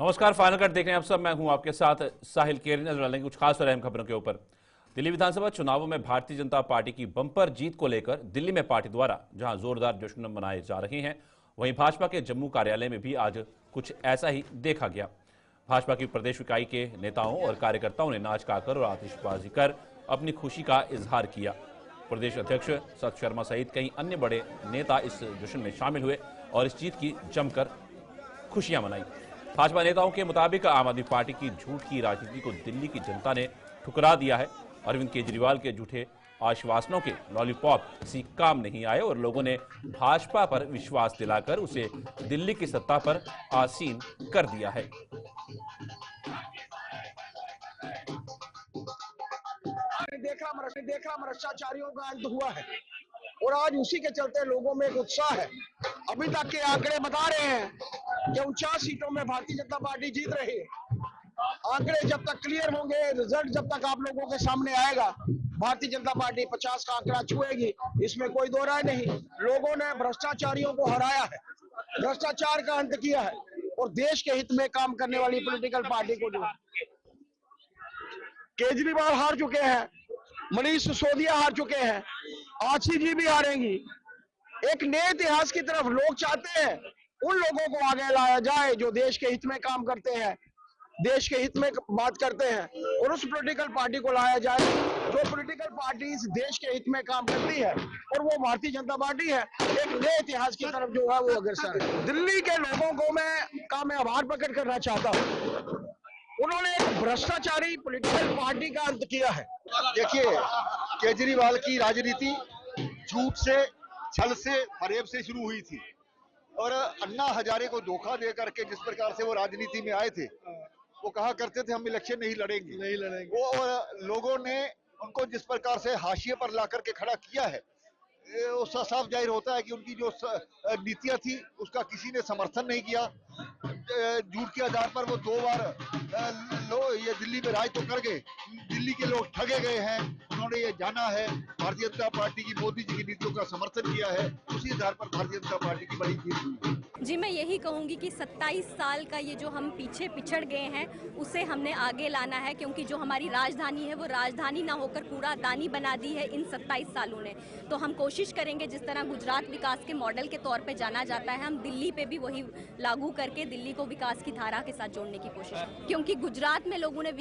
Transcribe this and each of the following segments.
नमस्कार, final cut देख रहे हैं आप सब। मैं हूं आपके साथ साहिल केरी। नजर डालेंगे कुछ खास और अहम खबरों के ऊपर। दिल्ली विधानसभा चुनावों में भारतीय जनता पार्टी की बम्पर जीत को लेकर दिल्ली में पार्टी द्वारा जहां जोरदार जश्न मनाए जा रहे हैं, वहीं भाजपा के जम्मू कार्यालय में भी आज कुछ ऐसा ही देखा गया। भाजपा की प्रदेश इकाई के नेताओं और कार्यकर्ताओं ने नाच गाकर और आतिशबाजी कर अपनी खुशी का इजहार किया। प्रदेश अध्यक्ष सत शर्मा सहित कई अन्य बड़े नेता इस जश्न में शामिल हुए और इस जीत की जमकर खुशियां मनाई। भाजपा नेताओं के मुताबिक आम आदमी पार्टी की झूठ की राजनीति को दिल्ली की जनता ने ठुकरा दिया है। अरविंद केजरीवाल के झूठे आश्वासनों के लॉलीपॉप किसी काम नहीं आए और लोगों ने भाजपा पर विश्वास दिलाकर उसे दिल्ली की सत्ता पर आसीन कर दिया है। देखा भ्रष्टाचारियों का अंत हुआ है और आज उसी के चलते लोगों में एक उत्साह है। अभी तक के आंकड़े बता रहे हैं कि 49 सीटों में भारतीय जनता पार्टी जीत रही है। आंकड़े जब तक क्लियर होंगे, रिजल्ट जब तक आप लोगों के सामने आएगा, भारतीय जनता पार्टी 50 का आंकड़ा छुएगी, इसमें कोई दो राय नहीं। लोगों ने भ्रष्टाचारियों को हराया है, भ्रष्टाचार का अंत किया है और देश के हित में काम करने वाली पॉलिटिकल पार्टी को जो केजरीवाल हार चुके हैं, मनीष सिसोदिया हार चुके हैं, आशी जी भी हारेंगी। एक नए इतिहास की तरफ लोग चाहते हैं उन लोगों को आगे लाया जाए जो देश के हित में काम करते हैं, देश के हित में बात करते हैं, और उस पॉलिटिकल पार्टी को लाया जाए जो पॉलिटिकल पार्टी इस देश के हित में काम करती है, और वो भारतीय जनता पार्टी है। एक नए इतिहास की तरफ जो है वो अग्रसर है। दिल्ली के लोगों को मैं आभार प्रकट करना चाहता हूँ। उन्होंने एक भ्रष्टाचारी पॉलिटिकल पार्टी का अंत किया है। देखिए, केजरीवाल की राजनीति झूठ से, छल से, फरेब से शुरू हुई थी और अन्ना हजारे को धोखा दे करके जिस प्रकार से वो राजनीति में आए थे, वो कहा करते थे हम इलेक्शन नहीं लड़ेंगे। वो और लोगों ने उनको जिस प्रकार से हाशिए पर ला करके खड़ा किया है, उसका साफ जाहिर होता है कि उनकी जो नीतियां थी उसका किसी ने समर्थन नहीं किया। झूठ के आधार पर वो 2 बार ये दिल्ली में राज तो कर गए, दिल्ली के लोग ठगे गए हैं। उन्होंने ये जाना है भारतीय जनता पार्टी की, मोदी जी की नीतियों का समर्थन किया है, उसी आधार पर भारतीय जनता पार्टी की बड़ी जीत हुई। जी, मैं यही कहूँगी कि 27 साल का ये जो हम पीछे पिछड़ गए हैं उसे हमने आगे लाना है, क्योंकि जो हमारी राजधानी है वो राजधानी ना होकर कूड़ा दानी बना दी है इन 27 सालों ने। तो हम कोशिश करेंगे जिस तरह गुजरात विकास के मॉडल के तौर पे जाना जाता है, हम दिल्ली पे भी वही लागू करके दिल्ली को विकास की धारा के साथ जोड़ने की कोशिश, क्योंकि गुजरात में लोगों ने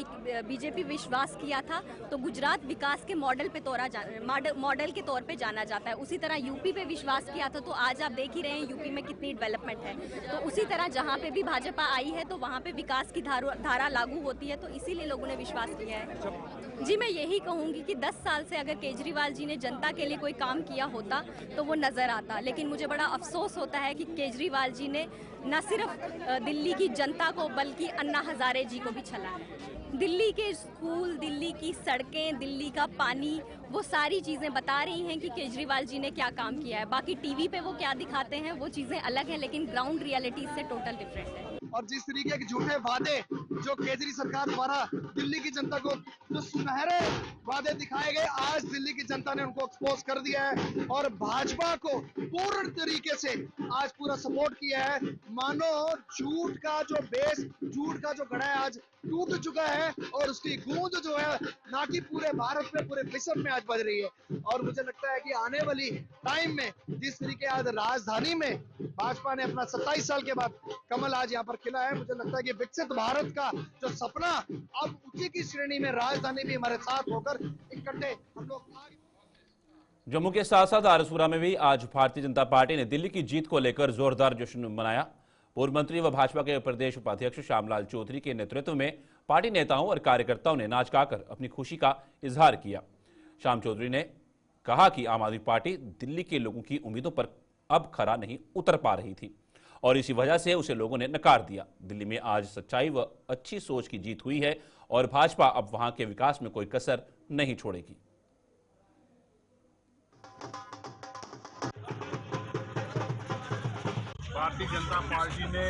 बीजेपी विश्वास किया था तो गुजरात विकास के मॉडल के तौर पे जाना जाता है। उसी तरह यूपी पे विश्वास किया था तो आज आप देख ही रहे हैं यूपी में कितनी डेवलपमेंट है। तो उसी तरह जहाँ पे भी भाजपा आई है तो वहाँ पे विकास की धारा लागू होती है, तो इसीलिए लोगों ने विश्वास किया है। जी, मैं यही कहूँगी कि 10 साल से अगर केजरीवाल जी ने जनता के लिए कोई काम किया होता तो वो नजर आता, लेकिन मुझे बड़ा अफसोस होता है कि केजरीवाल जी ने न सिर्फ दिल्ली की जनता को बल्कि अन्ना हजारे जी को भी छला है। दिल्ली के स्कूल, दिल्ली की सड़कें, दिल्ली का पानी, वो सारी चीज़ें बता रही हैं कि केजरीवाल जी ने क्या काम किया है। बाकी टीवी पे वो क्या दिखाते हैं वो चीज़ें अलग हैं, लेकिन ग्राउंड रियलिटी से टोटल डिफरेंट है। और जिस तरीके के झूठे वादे जो केजरी सरकार द्वारा दिल्ली की जनता को जो सुनहरे वादे दिखाए गए, आज दिल्ली की जनता ने उनको एक्सपोज कर दिया है और भाजपा को पूर्ण तरीके से आज पूरा सपोर्ट किया है। मानो झूठ का जो बेस, झूठ का जो गढ़ा है आज टूट चुका है और उसकी गूंज जो है ना कि पूरे भारत में, पूरे विश्व में आज बज रही है। और मुझे लगता है कि आने वाली टाइम में जिस तरीके आज राजधानी में भाजपा ने अपना 27 साल के बाद कमल आज यहाँ पर खिला है, मुझे लगता है कि विकसित भारत का जो सपना अब उसी की श्रेणी में राजधानी भी हमारे साथ होकर इकट्ठे हम लोग। जम्मू के साथ साथ आरसूरा में भी आज भारतीय जनता पार्टी ने दिल्ली की जीत को लेकर जोरदार जश्न मनाया। पूर्व मंत्री व भाजपा के प्रदेश उपाध्यक्ष श्यामलाल चौधरी के नेतृत्व में पार्टी नेताओं और कार्यकर्ताओं ने नाच गाकर अपनी खुशी का इजहार किया। श्याम चौधरी ने कहा कि आम आदमी पार्टी दिल्ली के लोगों की उम्मीदों पर अब खरा नहीं उतर पा रही थी और इसी वजह से उसे लोगों ने नकार दिया। दिल्ली में आज सच्चाई व अच्छी सोच की जीत हुई है और भाजपा अब वहां के विकास में कोई कसर नहीं छोड़ेगी। भारतीय जनता पार्टी ने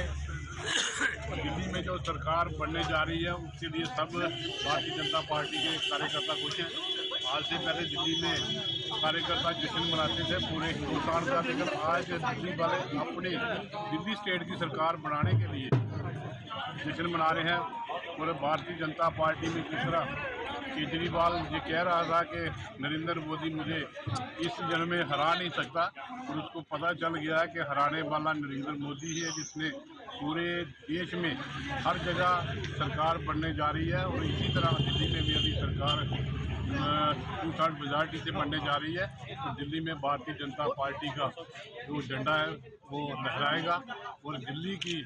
दिल्ली में जो सरकार बनने जा रही है उसके लिए सब भारतीय जनता पार्टी के कार्यकर्ता खुश हैं। आज से पहले दिल्ली में कार्यकर्ता जश्न मनाते थे पूरे हिंदुस्तान का, लेकिन आज दिल्ली वाले अपनी दिल्ली स्टेट की सरकार बनाने के लिए जश्न मना रहे हैं। और भारतीय जनता पार्टी में किस तरह केजरीवाल ये कह रहा था कि नरेंद्र मोदी मुझे इस जन्म में हरा नहीं सकता, और उसको पता चल गया है कि हराने वाला नरेंद्र मोदी ही है, जिसने पूरे देश में हर जगह सरकार बनने जा रही है। और इसी तरह दिल्ली में भी अभी सरकार 2/3 मेजॉरिटी से बनने जा रही है। तो दिल्ली में भारतीय जनता पार्टी का जो झंडा है वो लहराएगा। और दिल्ली की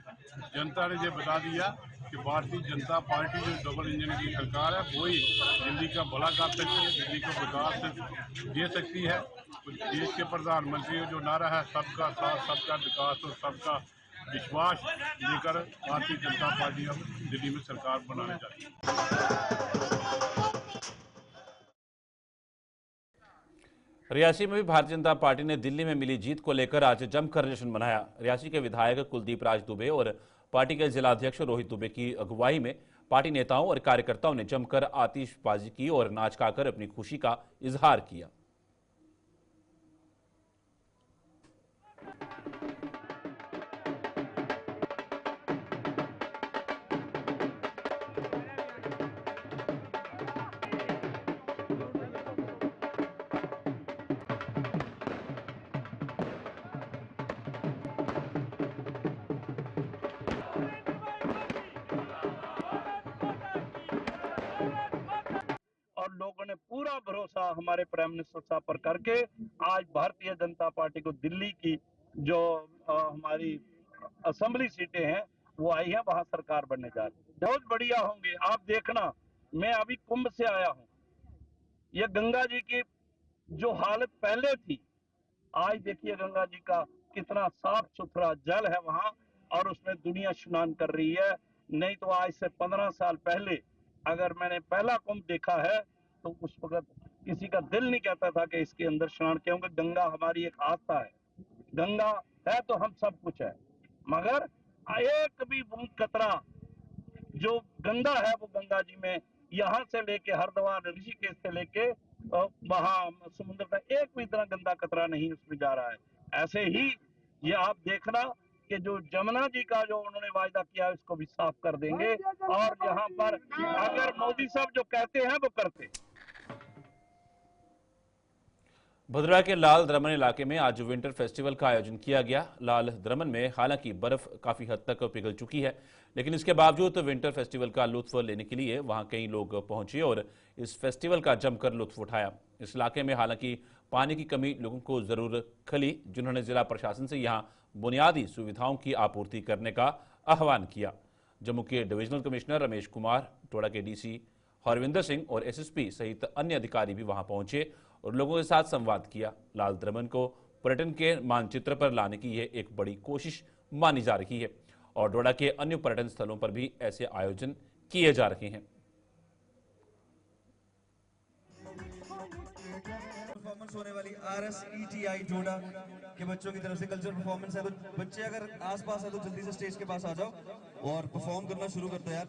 जनता ने ये बता दिया कि भारतीय जनता पार्टी जो डबल इंजन की सरकार है वही दिल्ली का भला कर सकती है, दिल्ली को विकास दे सकती है। तो देश के प्रधानमंत्री जो नारा है सबका साथ, सबका विकास और सबका विश्वास लेकर भारतीय जनता पार्टी अब दिल्ली में सरकार बनाने जा रही है। रियासी में भी भारतीय जनता पार्टी ने दिल्ली में मिली जीत को लेकर आज जमकर जश्न मनाया। रियासी के विधायक कुलदीप राज दुबे और पार्टी के जिलाध्यक्ष रोहित दुबे की अगुवाई में पार्टी नेताओं और कार्यकर्ताओं ने जमकर आतिशबाजी की और नाच गाकर अपनी खुशी का इजहार किया। और लोगों ने पूरा भरोसा हमारे प्राइम मिनिस्टर साहब पर करके आज भारतीय जनता पार्टी को दिल्ली की जो हमारी असेंबली सीटें हैं वो आई हैं, वहां सरकार बनने जा रही है। बहुत बढ़िया होंगे। आप देखना, मैं अभी कुंभ से आया हूं, ये गंगा जी की जो हालत पहले थी, आज देखिए गंगा जी का कितना साफ सुथरा जल है वहां, और उसमें दुनिया स्नान कर रही है। नहीं तो आज से 15 साल पहले अगर मैंने पहला कुंभ देखा है तो उस वक्त किसी का दिल नहीं कहता था कि इसके अंदर स्नान, क्योंकि गंगा हमारी एक आस्था है। गंगा है तो हम सब कुछ है, मगर एक भी बूंद कतरा जो गंगा है वो गंगा जी में यहाँ से लेके हरिद्वार ऋषिकेश से लेके वहां समुद्र का एक भी इतना गंदा कतरा नहीं उसमें जा रहा है। ऐसे ही ये आप देखना कि जो जमुना जी का जो उन्होंने वायदा किया है उसको भी साफ कर देंगे, और यहाँ पर अगर मोदी साहब जो कहते हैं वो करते। भद्रा के लाल द्रमन इलाके में आज विंटर फेस्टिवल का आयोजन किया गया। लाल द्रमन में हालांकि बर्फ काफी हद तक पिघल चुकी है, लेकिन इसके बावजूद विंटर फेस्टिवल का लुत्फ लेने के लिए वहां कई लोग पहुंचे और इस फेस्टिवल का जमकर लुत्फ उठाया। इस इलाके में हालांकि पानी की कमी लोगों को जरूर खली, जिन्होंने जिला प्रशासन से यहां बुनियादी सुविधाओं की आपूर्ति करने का आह्वान किया। जम्मू के डिविजनल कमिश्नर रमेश कुमार, टोडा के डीसी हरविंदर सिंह और एसएसपी सहित अन्य अधिकारी भी वहां पहुंचे और लोगों के साथ संवाद किया। लाल द्रमन को पर्यटन के मानचित्र पर लाने की यह एक बड़ी कोशिश मानी जा रही है और डोडा के अन्य पर्यटन स्थलों पर भी ऐसे आयोजन किए जा रहे हैं। परफॉर्मेंस होने वाली RSETI डोडा के बच्चों की तरफ से कल्चरल परफॉर्मेंस है, तो बच्चे अगर आसपास है तो जल्दी से स्टेज के पास आ जाओ और परफॉर्म करना शुरू कर दो यार।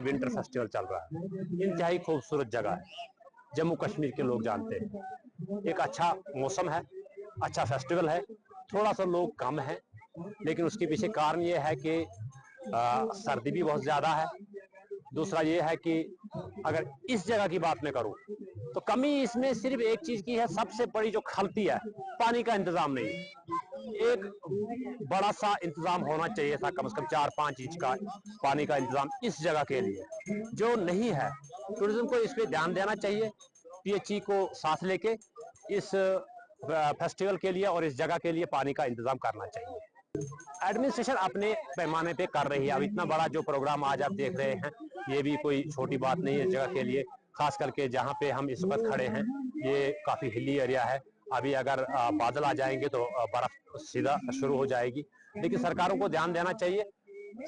विंटर फेस्टिवल चल रहा है, इंतहाई खूबसूरत जगह है, जम्मू कश्मीर के लोग जानते हैं। एक अच्छा मौसम है, अच्छा फेस्टिवल है, थोड़ा सा लोग कम है, लेकिन उसके पीछे कारण ये है कि सर्दी भी बहुत ज्यादा है। दूसरा ये है कि अगर इस जगह की बात मैं करूं तो कमी इसमें सिर्फ एक चीज की है, सबसे बड़ी जो खलती है, पानी का इंतजाम नहीं है। एक बड़ा सा इंतजाम होना चाहिए था, कम से कम 4-5 इंच का पानी का इंतजाम इस जगह के लिए, जो नहीं है। टूरिज्म को इस पे ध्यान देना चाहिए, PHE को साथ लेके इस फेस्टिवल के लिए और इस जगह के लिए पानी का इंतजाम करना चाहिए। एडमिनिस्ट्रेशन अपने पैमाने पे कर रही है। अब इतना बड़ा जो प्रोग्राम आज आप देख रहे हैं, ये भी कोई छोटी बात नहीं है इस जगह के लिए, खास करके जहाँ पे हम इस वक्त खड़े हैं ये काफी हिली एरिया है। अभी अगर बादल आ जाएंगे तो बर्फ सीधा शुरू हो जाएगी, लेकिन सरकारों को ध्यान देना चाहिए।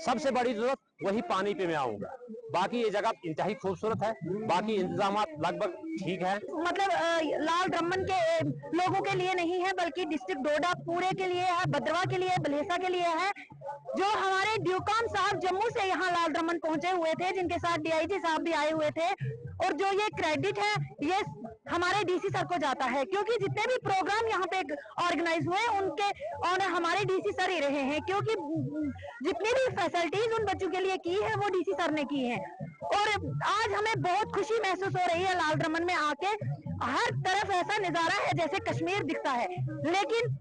सबसे बड़ी जरूरत वही पानी पे मैं आऊंगा, बाकी ये जगह इंतहाई खूबसूरत है, बाकी इंतजाम लगभग ठीक है। मतलब लाल द्रमन के लोगों के लिए नहीं है, बल्कि डिस्ट्रिक्ट डोडा पूरे के लिए है, भद्रवा के लिए, बलेसा के लिए है। जो हमारे ड्यूकान साहब जम्मू से यहाँ लाल द्रमन पहुंचे हुए थे, जिनके साथ DIG साहब भी आए हुए थे, और जो ये क्रेडिट है ये हमारे डीसी सर को जाता है, क्योंकि जितने भी प्रोग्राम यहाँ पे ऑर्गेनाइज हुए उनके ऑनर हमारे डीसी सर ही रहे हैं, क्योंकि जितनी भी फैसिलिटीज उन बच्चों के लिए की है वो डीसी सर ने की है। और आज हमें बहुत खुशी महसूस हो रही है लाल दमन में आके। हर तरफ ऐसा नजारा है जैसे कश्मीर दिखता है। लेकिन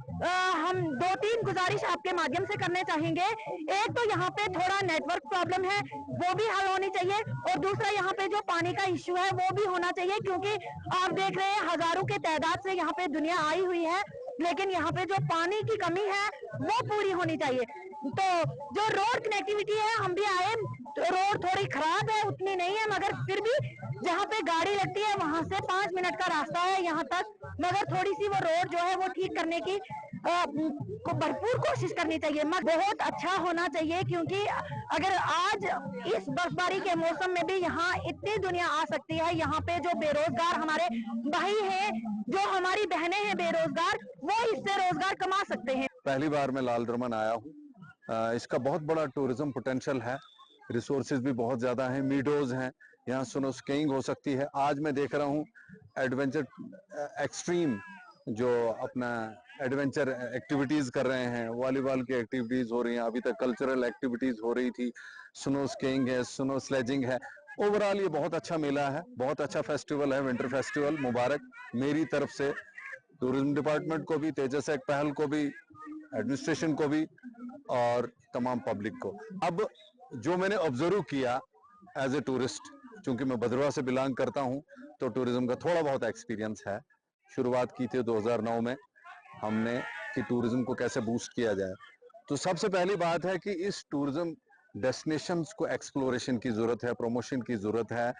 हम 2-3 गुजारिश आपके माध्यम से करने चाहेंगे। एक तो यहाँ पे थोड़ा नेटवर्क प्रॉब्लम है, वो भी हल होनी चाहिए, और दूसरा यहाँ पे जो पानी का इश्यू है वो भी होना चाहिए, क्योंकि आप देख रहे हैं हजारों के तादाद से यहाँ पे दुनिया आई हुई है, लेकिन यहाँ पे जो पानी की कमी है वो पूरी होनी चाहिए। तो जो रोड कनेक्टिविटी है, हम भी आए तो रोड थोड़ी खराब है, उतनी नहीं है, मगर फिर भी जहाँ पे गाड़ी लगती है वहां से 5 मिनट का रास्ता है यहाँ तक, मगर थोड़ी सी वो रोड जो है वो ठीक करने की भरपूर कोशिश करनी चाहिए। बहुत अच्छा होना चाहिए, क्योंकि अगर आज इस बर्फबारी के मौसम में भी यहाँ इतनी दुनिया आ सकती है, यहाँ पे जो बेरोजगार हमारे भाई हैं, जो हमारी बहनें हैं बेरोजगार, वो इससे रोजगार कमा सकते हैं। पहली बार मैं लाल दमन आया हूँ। इसका बहुत बड़ा टूरिज्म पोटेंशियल है, रिसोर्सेज भी बहुत ज्यादा हैं, मीडोज हैं, यहाँ स्नो स्कीइंग हो सकती है। आज मैं देख रहा हूँ एडवेंचर एक्सट्रीम जो अपना एडवेंचर एक्टिविटीज कर रहे हैं, वॉलीबॉल की एक्टिविटीज हो रही हैं, अभी तक कल्चरल एक्टिविटीज हो रही थी, स्नो स्कीइंग है, स्नो स्लेजिंग है। ओवरऑल ये बहुत अच्छा मेला है, बहुत अच्छा फेस्टिवल है, विंटर फेस्टिवल मुबारक मेरी तरफ से टूरिज्म डिपार्टमेंट को भी, तेजस एक पहल को भी, एडमिनिस्ट्रेशन को भी और तमाम पब्लिक को। अब जो मैंने ऑब्जर्व किया एज ए टूरिस्ट, चूंकि मैं भद्रवा से बिलोंग करता हूं, तो टूरिज्म का थोड़ा बहुत एक्सपीरियंस है। शुरुआत की थी 2009 में हमने कि टूरिज्म को कैसे बूस्ट किया जाए। तो सबसे पहली बात है कि इस टूरिज्म डेस्टिनेशंस को एक्सप्लोरेशन की जरूरत है, प्रमोशन की जरूरत है,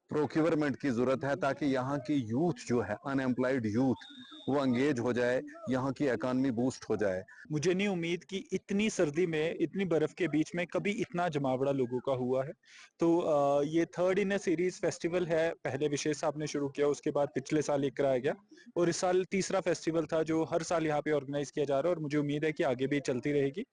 प्रोक्योरमेंट की जरूरत है, ताकि यहाँ की यूथ जो है, अनएम्प्लॉयड यूथ, वो एंगेज हो जाए, यहाँ की इकॉनमी बूस्ट हो जाए। मुझे नहीं उम्मीद कि इतनी सर्दी में, इतनी बर्फ के बीच में कभी इतना जमावड़ा लोगों का हुआ है। तो ये third in a series festival है। पहले विशेष साहब ने शुरू किया, उसके बाद पिछले साल एक कराया गया, और इस साल तीसरा फेस्टिवल था जो हर साल यहाँ पे ऑर्गेनाइज किया जा रहा है, और मुझे उम्मीद है कि आगे भी चलती रहेगी।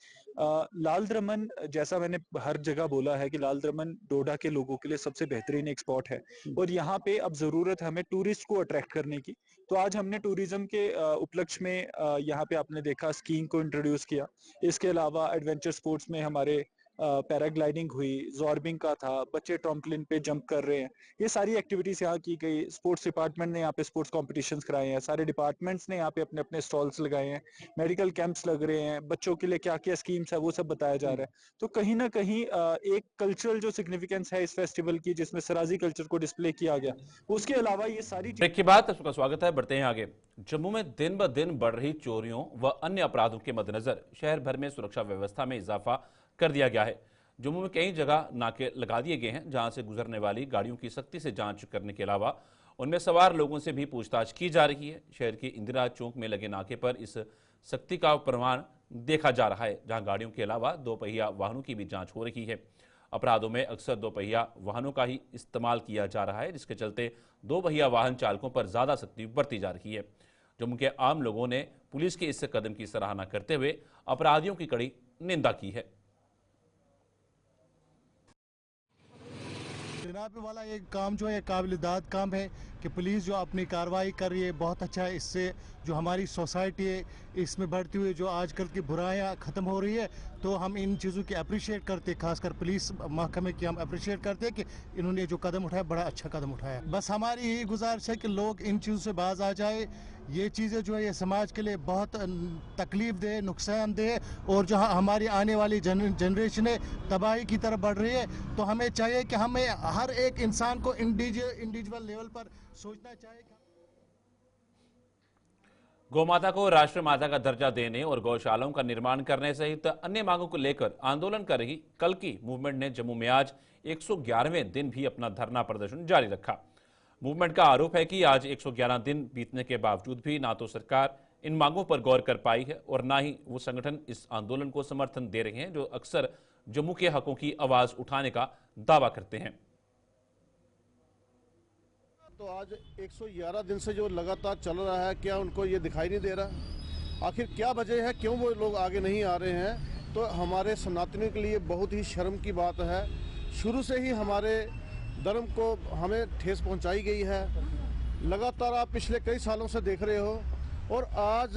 लाल दमन, जैसा मैंने हर जगह बोला है कि लाल दमन डोडा के लोगों के लिए सबसे बेहतरीन एक स्पॉट है, और यहाँ पे अब जरूरत है हमें टूरिस्ट को अट्रैक्ट करने की। तो आज हमने टूरिज्म के उपलक्ष्य में यहाँ पे आपने देखा स्कीइंग को इंट्रोड्यूस किया। इसके अलावा एडवेंचर स्पोर्ट्स में हमारे पैराग्लाइडिंग हुई, जॉर्बिंग का था, बच्चे ट्रम्पलिन पे जंप कर रहे हैं, ये सारी एक्टिविटीज यहाँ की गई। स्पोर्ट्स डिपार्टमेंट ने यहाँ पे स्पोर्ट्स कॉम्पिटिशंस कराए हैं, सारे डिपार्टमेंट्स ने यहाँ पे अपने अपने स्टॉल्स लगाए हैं, मेडिकल कैंप्स लग रहे हैं, बच्चों के लिए क्या क्या स्कीम्स है वो सब बताया जा रहा है। तो कहीं ना कहीं एक कल्चरल जो सिग्निफिकेंस है इस फेस्टिवल की, जिसमें सराजी कल्चर को डिस्प्ले किया गया, उसके अलावा ये सारी ब्रेक के बाद आपका स्वागत है। बढ़ते हैं आगे। जम्मू में दिन ब दिन बढ़ रही चोरियों व अन्य अपराधों के मद्देनजर शहर भर में सुरक्षा व्यवस्था में इजाफा कर दिया गया है। जम्मू में कई जगह नाके लगा दिए गए हैं, जहां से गुजरने वाली गाड़ियों की सख्ती से जांच करने के अलावा उनमें सवार लोगों से भी पूछताछ की जा रही है। शहर के इंदिरा चौक में लगे नाके पर इस सख्ती का प्रमाण देखा जा रहा है, जहां गाड़ियों के अलावा 2 पहिया वाहनों की भी जांच हो रही है। अपराधों में अक्सर 2 पहिया वाहनों का ही इस्तेमाल किया जा रहा है, जिसके चलते 2 पहिया वाहन चालकों पर ज्यादा सख्ती बरती जा रही है। जम्मू के आम लोगों ने पुलिस के इस कदम की सराहना करते हुए अपराधियों की कड़ी निंदा की है। जनाब वाला ये काम जो है काबिल-ए-दाद काम है कि पुलिस जो अपनी कार्रवाई कर रही है, बहुत अच्छा है। इससे जो हमारी सोसाइटी है इसमें बढ़ती हुई जो आजकल की बुराइयां ख़त्म हो रही है, तो हम इन चीज़ों की अप्रिशिएट करते हैं, खासकर पुलिस महकमे की हम अप्रिशिएट करते हैं कि इन्होंने जो कदम उठाया बड़ा अच्छा कदम उठाया। बस हमारी यही गुजारिश है कि लोग इन चीज़ों से बाज आ जाए। ये चीज़ें जो है ये समाज के लिए बहुत तकलीफ दे, नुकसानदेह, और जो हमारी आने वाली जनरेशन है तबाही की तरफ बढ़ रही है। तो हमें चाहिए कि हमें हर एक इंसान को इंडिविजुअल लेवल पर सोचना चाहिए। गौमाता को राष्ट्रमाता का दर्जा देने और गौशालाओं का निर्माण करने सहित अन्य मांगों को लेकर आंदोलन कर रही कल की मूवमेंट ने जम्मू में आज 111वें दिन भी अपना धरना प्रदर्शन जारी रखा। मूवमेंट का आरोप है कि आज 111 दिन बीतने के बावजूद भी ना तो सरकार इन मांगों पर गौर कर पाई है और ना ही वो संगठन इस आंदोलन को समर्थन दे रहे हैं, जो अक्सर जम्मू के हकों की आवाज उठाने का दावा करते हैं। तो आज 111 दिन से जो लगातार चल रहा है, क्या उनको ये दिखाई नहीं दे रहा? आखिर क्या वजह है, क्यों वो लोग आगे नहीं आ रहे हैं? तो हमारे सनातनियों के लिए बहुत ही शर्म की बात है। शुरू से ही हमारे धर्म को हमें ठेस पहुंचाई गई है। लगातार आप पिछले कई सालों से देख रहे हो। और आज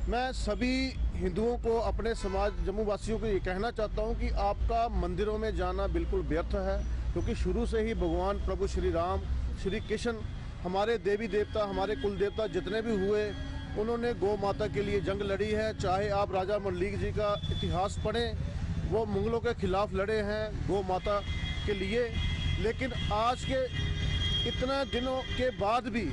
मैं सभी हिंदुओं को, अपने समाज जम्मू वासियों को ये कहना चाहता हूँ कि आपका मंदिरों में जाना बिल्कुल व्यर्थ है, क्योंकि शुरू से ही भगवान प्रभु श्री राम, श्री कृष्ण, हमारे देवी देवता, हमारे कुल देवता जितने भी हुए, उन्होंने गौ माता के लिए जंग लड़ी है। चाहे आप राजा मंडलीक जी का इतिहास पढ़ें, वो मुगलों के खिलाफ लड़े हैं गौ माता के लिए। लेकिन आज के इतने दिनों के बाद भी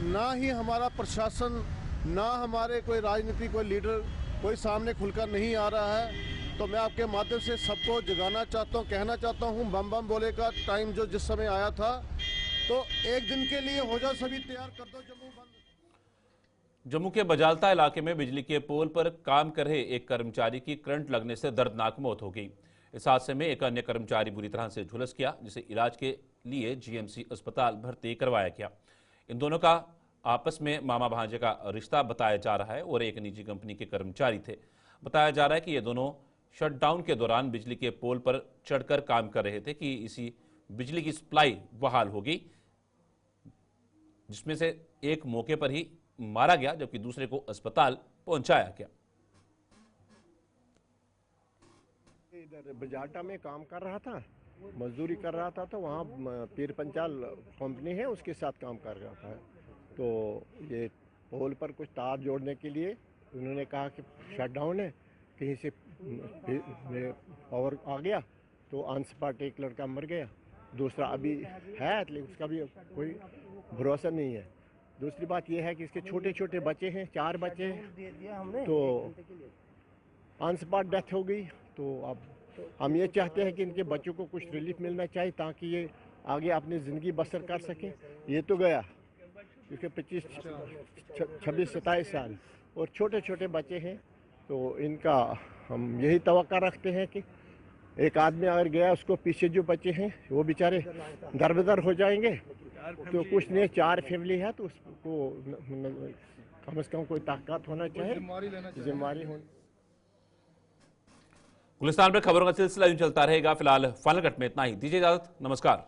ना ही हमारा प्रशासन, ना हमारे कोई राजनीतिक कोई लीडर, कोई सामने खुलकर नहीं आ रहा है। तो मैं आपके माध्यम से सबको जगाना चाहता हूँ, कहना चाहता हूँ, बम बम बोले का टाइम जो जिस समय आया था, तो एक दिन के लिए हो जाओ सभी तैयार कर दो, जम्मू बंद। जम्मू के बजालता इलाके में बिजली के पोल पर काम कर रहे एक कर्मचारी की करंट लगने से दर्दनाक मौत हो गई। इस हादसे में एक अन्य कर्मचारी बुरी तरह से झुलस गया, जिसे इलाज के लिए जीएमसी अस्पताल भर्ती करवाया गया। इन दोनों का आपस में मामा भांजे का रिश्ता बताया जा रहा है और एक निजी कंपनी के कर्मचारी थे। बताया जा रहा है कि ये दोनों शटडाउन के दौरान बिजली के पोल पर चढ़कर काम कर रहे थे कि इसी बिजली की सप्लाई बहाल हो गई, जिसमें से एक मौके पर ही मारा गया जबकि दूसरे को अस्पताल पहुंचाया गया। इधर बजाटा में काम कर रहा था, मजदूरी कर रहा था, तो वहाँ पीर पंचाल कंपनी है उसके साथ काम कर रहा था। तो ये पोल पर कुछ तार जोड़ने के लिए उन्होंने कहा कि शटडाउन है, कहीं से पावर आ गया तो ऑन स्पॉट एक लड़का मर गया, दूसरा अभी है लेकिन उसका भी कोई भरोसा नहीं है। दूसरी बात यह है कि इसके छोटे छोटे बच्चे हैं, 4 बच्चे हैं, तो ऑन स्पॉट डेथ हो गई। तो अब हम ये चाहते हैं कि इनके बच्चों को कुछ रिलीफ मिलना चाहिए ताकि ये आगे अपनी ज़िंदगी बसर कर सकें। ये तो गया क्योंकि 25, 26, 27 साल और छोटे छोटे बच्चे हैं, तो इनका हम यही तवक्का रखते हैं कि एक आदमी अगर गया, उसको पीछे जो बच्चे हैं वो बेचारे दरबदर हो जाएंगे। तो कुछ नहीं, 4 फैमिली है, तो उसको कम से कम कोई ताकत होना चाहिए, जिम्मेदारी होनी। गुलिस्तान में खबरों का सिलसिला यूं चलता रहेगा। फिलहाल फाइनल कट में इतना ही, दीजिए इजाजत, नमस्कार।